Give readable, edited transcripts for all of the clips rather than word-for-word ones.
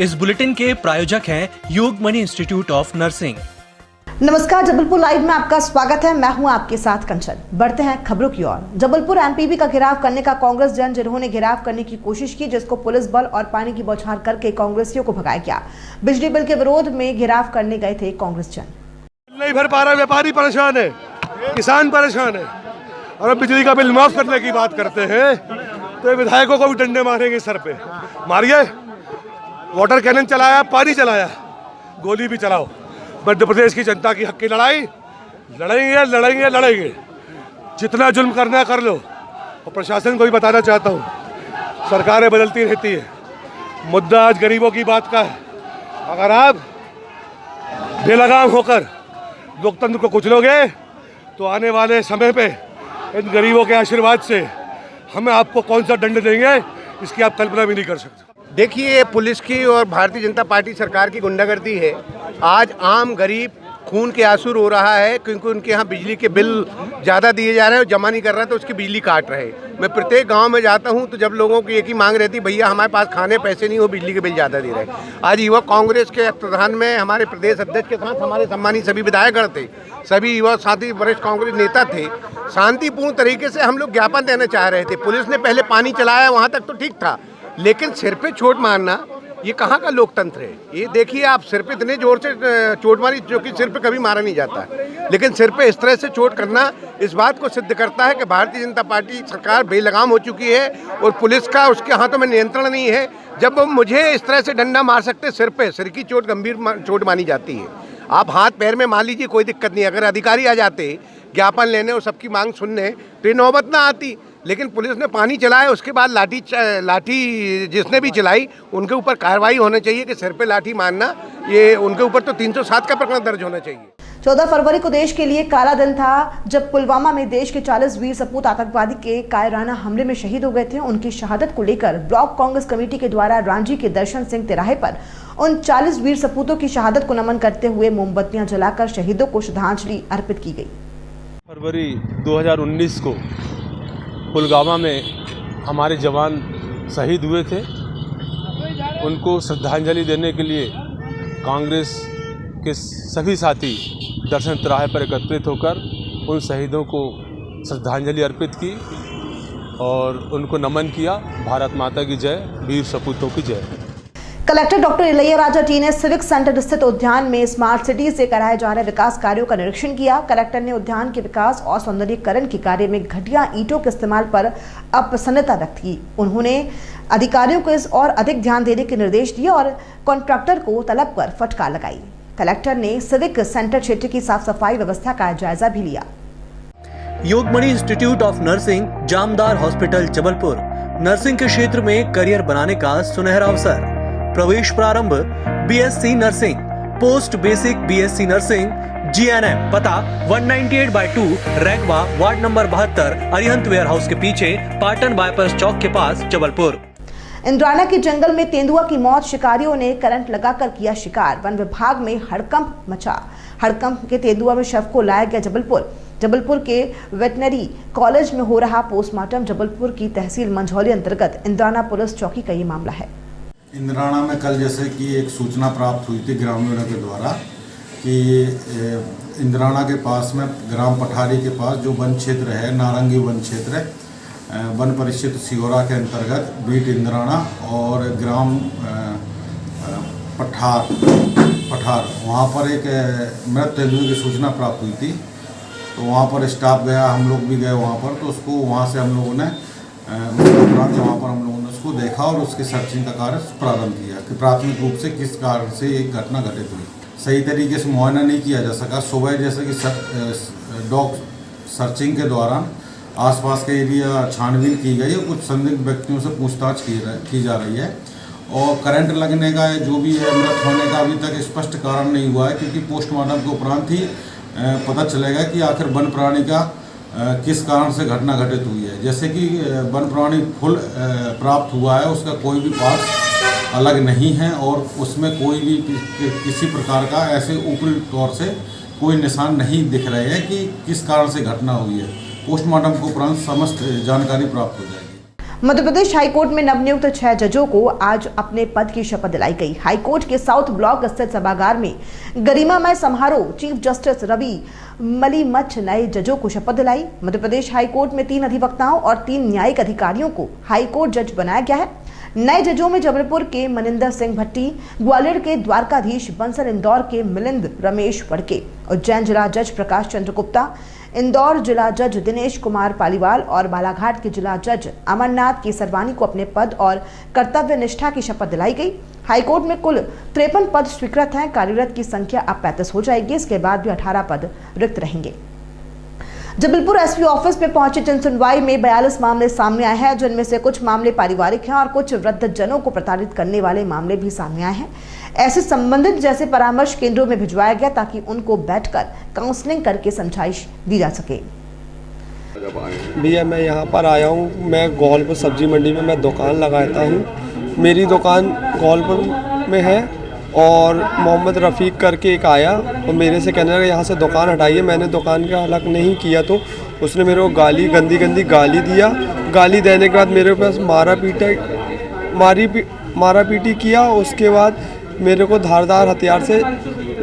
इस बुलेटिन के प्रायोजक हैं योगमणि इंस्टीट्यूट ऑफ नर्सिंग। नमस्कार, जबलपुर लाइव में आपका स्वागत है। मैं हूं आपके साथ कंचन। बढ़ते हैं खबरों की ओर। जबलपुर एमपीवी का घेराव करने का कांग्रेस जन, जिन्होंने घेराव करने की कोशिश की, जिसको पुलिस बल और पानी की बौछार करके कांग्रेसियों को भगाया गया। बिजली बिल के विरोध में घेराव करने गए थे कांग्रेस जन। नहीं भर पा रहा, व्यापारी परेशान है, किसान परेशान है, और अब बिजली का बिल माफ करने की बात करते हैं तो विधायकों को भी डंडे मारेंगे सर पे। मारिए, वाटर कैनन चलाया, पानी चलाया, गोली भी चलाओ। मध्य प्रदेश की जनता की हक की लड़ाई लड़ेंगे लड़ेंगे लड़ेंगे। जितना जुल्म करना है कर लो। और प्रशासन को भी बताना चाहता हूँ, सरकारें बदलती रहती है, मुद्दा आज गरीबों की बात का है। अगर आप बेलगाम होकर लोकतंत्र को कुचलोगे तो आने वाले समय पे इन गरीबों के आशीर्वाद से हमें आपको कौन सा दंड देंगे, इसकी आप कल्पना भी नहीं कर सकते। देखिए, पुलिस की और भारतीय जनता पार्टी सरकार की गुंडागर्दी है। आज आम गरीब खून के आंसू रो रहा है क्योंकि उनके यहाँ बिजली के बिल ज़्यादा दिए जा रहे हैं और जमा नहीं कर रहा है तो उसकी बिजली काट रहे हैं। मैं प्रत्येक गांव में जाता हूं तो जब लोगों की एक ही मांग रहती, भैया हमारे पास खाने पैसे नहीं हो, बिजली के बिल ज़्यादा दे रहे हैं। आज युवा कांग्रेस के प्रधान में हमारे प्रदेश अध्यक्ष के साथ हमारे सम्मानित सभी विधायकगण थे, सभी युवा साथी वरिष्ठ कांग्रेस नेता थे। शांतिपूर्ण तरीके से हम लोग ज्ञापन देना चाह रहे थे। पुलिस ने पहले पानी चलाया, वहाँ तक तो ठीक था, लेकिन सिर पे चोट मारना ये कहाँ का लोकतंत्र है। ये देखिए, आप सिर पे इतने जोर से चोट मारी जो कि सिर पे कभी मारा नहीं जाता, लेकिन सिर पे इस तरह से चोट करना इस बात को सिद्ध करता है कि भारतीय जनता पार्टी सरकार बेलगाम हो चुकी है और पुलिस का उसके हाथों में नियंत्रण नहीं है। जब वो मुझे इस तरह से डंडा मार सकते सिर पे, सिर की चोट गंभीर चोट मानी जाती है। आप हाथ पैर में मान लीजिए, कोई दिक्कत नहीं। अगर अधिकारी आ जाते ज्ञापन लेने और सबकी मांग सुनने तो ये नौबत ना आती, लेकिन पुलिस ने पानी चलाया, उसके बाद लाठी जिसने भी चलाई उनके ऊपर कार्रवाई होनी चाहिए कि सिर पे लाठी मारना, ये उनके ऊपर तो 307 का प्रकरण दर्ज होना चाहिए। 14 फरवरी को देश के लिए काला दिन था, जब पुलवामा में देश के 40 वीर सपूत आतंकवादी के कायराना हमले में शहीद हो गए थे। उनकी शहादत को लेकर ब्लॉक कांग्रेस कमेटी के द्वारा रांची के दर्शन सिंह तिराहे पर उन 40 वीर सपूतों की शहादत को नमन करते हुए मोमबत्तियां जलाकर शहीदों को श्रद्धांजलि अर्पित की गई। फरवरी 2019 को पुलवामा में हमारे जवान शहीद हुए थे। उनको श्रद्धांजलि देने के लिए कांग्रेस के सभी साथी दर्शन तिराहे पर एकत्रित होकर उन शहीदों को श्रद्धांजलि अर्पित की और उनको नमन किया। भारत माता की जय, वीर सपूतों की जय। Collector doctor Ilaiya Raja T ने सिविक सेंटर स्थित उद्यान में स्मार्ट सिटी से कराए जा रहे विकास कार्यों का निरीक्षण किया। कलेक्टर ने उद्यान के विकास और सौंदर्यीकरण के कार्य में घटिया ईंटों के इस्तेमाल पर अप्रसन्नता व्यक्त की। उन्होंने अधिकारियों को इस और अधिक ध्यान देने के निर्देश दिए और कॉन्ट्रैक्टर को तलब पर फटकार लगाई। कलेक्टर ने सिविक सेंटर क्षेत्र की साफ सफाई व्यवस्था का जायजा भी लिया। Yogmani institute of nursing, Jamdar hospital, Jabalpur. Nursing के क्षेत्र में करियर बनाने का सुनहरा अवसर। प्रवेश प्रारंभ BSc nursing, post basic BSc nursing, GNM. पता 198/2 Raigwa, ward number 72, Arihant warehouse के पीछे, पाटन बाईपास चौक के पास, जबलपुर। इंद्राना के जंगल में तेंदुआ की मौत, शिकारियों ने करंट लगाकर किया शिकार। वन विभाग में हड़कंप मचा। हड़कंप के तेंदुआ में शव को लाया गया जबलपुर के वेटनरी कॉलेज में हो रहा पोस्टमार्टम। जबलपुर की तहसील मंझौली अंतर्गत इंद्राना पुलिस चौकी का ये मामला है। इंद्राना में कल जैसे कि एक सूचना प्राप्त हुई थी ग्रामीणों के द्वारा कि इंद्राना के पास में ग्राम पठारी के पास जो वन क्षेत्र है, नारंगी वन क्षेत्र है, वन परिक्षेत्र सिहोरा के अंतर्गत बीट इंद्राना और ग्राम पठार वहाँ पर एक मृत तेंदुए की सूचना प्राप्त हुई थी। तो वहाँ पर स्टाफ गया, हम लोग भी गए वहाँ पर। तो उसको वहाँ से हम लोगों ने उपरांत वहाँ पर हम लोगों ने उसको देखा और उसकी सर्चिंग का कार्य प्रारंभ किया कि प्राथमिक रूप से किस कारण से एक घटना घटित हुई। सही तरीके से मुआयना नहीं किया जा सका। सुबह जैसे कि डॉग सर्चिंग के दौरान आसपास के एरिया छानबीन की गई और कुछ संदिग्ध व्यक्तियों से पूछताछ की जा रही है। और करंट लगने का जो भी है, मृत होने का अभी तक स्पष्ट कारण नहीं हुआ है, क्योंकि पोस्टमार्टम के उपरांत ही पता चलेगा कि आखिर वन प्राणी का किस कारण से घटना घटित हुई है। जैसे कि वन प्राणी फुल प्राप्त हुआ है, उसका कोई भी पार्ट अलग नहीं है और उसमें कोई भी किसी प्रकार का ऐसे ऊपरी तौर से कोई निशान नहीं दिख रहे हैं कि किस कारण से घटना हुई है। पोस्टमार्टम के उपरांत समस्त जानकारी प्राप्त हो जाएगी। मध्य प्रदेश हाईकोर्ट में नवनियुक्त 6 जजों को आज अपने पद की शपथ दिलाई गई। हाईकोर्ट के साउथ ब्लॉक स्थित सभागार में गरिमामय समारोह चीफ जस्टिस रवि मलिमच्छ नए जजों को शपथ दिलाई। मध्य प्रदेश हाईकोर्ट में 3 अधिवक्ताओं और 3 न्यायिक अधिकारियों को हाईकोर्ट जज बनाया गया है। नए जजों में जबलपुर के मनिंदर सिंह भट्टी, ग्वालियर के द्वारकाधीश बंसल, इंदौर के मिलिंद रमेश फड़के, उज्जैन जिला जज प्रकाश चंद्र गुप्ता, इंदौर जिला जज दिनेश कुमार पालीवाल और बालाघाट के जिला जज अमरनाथ केसरवानी को अपने पद और कर्तव्य निष्ठा की शपथ दिलाई गई। हाईकोर्ट में कुल 53 पद स्वीकृत हैं। कार्यरत की संख्या अब 35 हो जाएगी। इसके बाद भी 18 पद रिक्त रहेंगे। जबलपुर एसपी ऑफिस में पहुंचे जनसुनवाई में 42 मामले सामने आए हैं, जिनमें से कुछ मामले पारिवारिक हैं और कुछ वृद्धजनों को प्रताड़ित करने वाले मामले भी सामने आए हैं। ऐसे संबंधित जैसे परामर्श केंद्रों में भिजवाया गया ताकि उनको बैठकर काउंसलिंग करके समझाइश दी जा सके। भैया मैं यहाँ पर आया हूँ, मैं गोलपुर सब्जी मंडी में मैं दुकान लगाता हूँ। मेरी दुकान गोलपुर में है और मोहम्मद रफ़ीक करके एक आया और मेरे से कहने लगा यहाँ से दुकान हटाइए। मैंने दुकान का अलग नहीं किया तो उसने मेरे को गंदी गाली दिया। गाली देने के बाद मेरे पास मारा पीटी किया। उसके बाद मेरे को धारदार हथियार से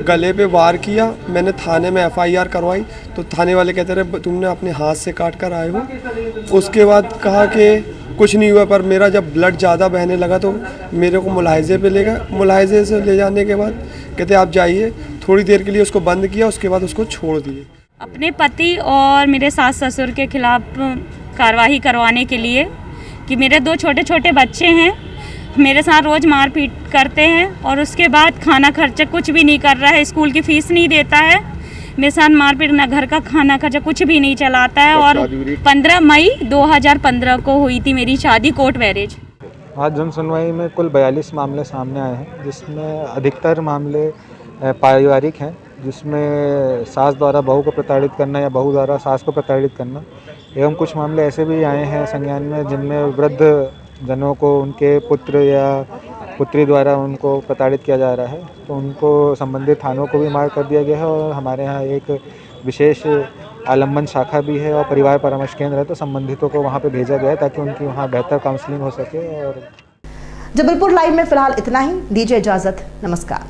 गले पे वार किया। मैंने थाने में FIR करवाई तो थाने वाले कहते रहे तुमने अपने हाथ से काट कर आए हो। उसके बाद कहा कि कुछ नहीं हुआ, पर मेरा जब ब्लड ज़्यादा बहने लगा तो मेरे को मुलाहिजे पे ले गए। मुलाहिजे से ले जाने के बाद कहते आप जाइए। थोड़ी देर के लिए उसको बंद किया, उसके बाद उसको छोड़ दिए। अपने पति और मेरे सास ससुर के खिलाफ कार्रवाई करवाने के लिए कि मेरे 2 छोटे छोटे बच्चे हैं, मेरे साथ रोज़ मारपीट करते हैं और उसके बाद खाना खर्चा कुछ भी नहीं कर रहा है, स्कूल की फ़ीस नहीं देता है, मेरे साथ मारपीट, ना घर का खाना खर्चा कुछ भी नहीं चलाता है। और 15 मई 2015 को हुई थी मेरी शादी कोर्ट मैरिज। आज जनसुनवाई में कुल 42 मामले सामने आए हैं, जिसमें अधिकतर मामले पारिवारिक हैं, जिसमें सास द्वारा बहू को प्रताड़ित करना या बहू द्वारा सास को प्रताड़ित करना, एवं कुछ मामले ऐसे भी आए हैं संज्ञान में जिनमें वृद्ध जनों को उनके पुत्र या पुत्री द्वारा उनको प्रताड़ित किया जा रहा है, तो उनको संबंधित थानों को भी मार्क कर दिया गया है। और हमारे यहाँ एक विशेष आलम्बन शाखा भी है और परिवार परामर्श केंद्र है, तो संबंधितों को वहाँ पे भेजा गया है ताकि उनकी वहाँ बेहतर काउंसलिंग हो सके। और जबलपुर लाइव में फिलहाल इतना ही। दीजिए इजाजत, नमस्कार।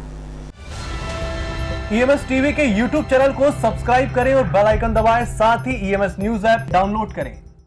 EMS टीवी के YouTube चैनल को सब्सक्राइब करें और बेल आइकन दबाएं। साथ ही EMS न्यूज ऐप डाउनलोड करें।